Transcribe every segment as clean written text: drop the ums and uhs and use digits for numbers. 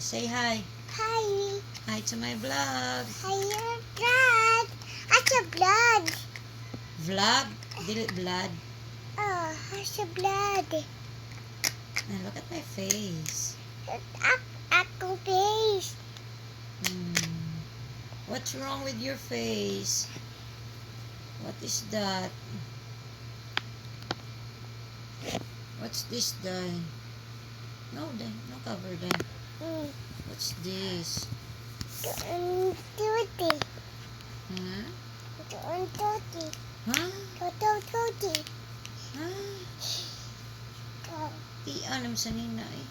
Say hi. Hi. Hi to my vlog. Hi, your blood. That's a blood. Vlog? Dili blood. Oh, that's a blood. Now look at my face. Ako face. What's wrong with your face? What is that? What's this dye? No, no cover dye. What's this? Tutti. Huh? Tutti. Huh? Tutti. Huh? Di anam sa nina eh.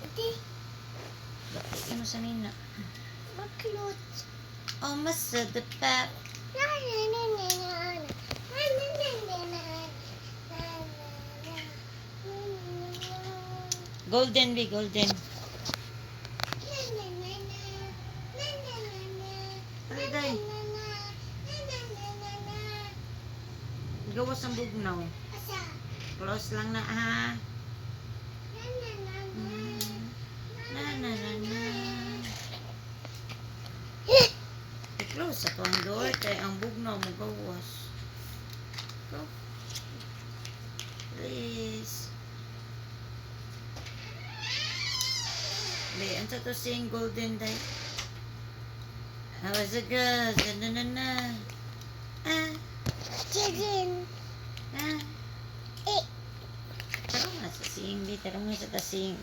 Tutti. Di mo sa nina. Maklot. Oh, masada pa. Golden be golden. Ano day? Gawas ang bugnaw. Close lang na ha. Na na na na. I-close ako ang door kaya ang bugnaw mo gawas. Go. Please. Be, ansa to sing golden day? How was it good? Na na na. Ah. Chicken. Ah. Tarong nga sa sing. Tarong nga sa tasing.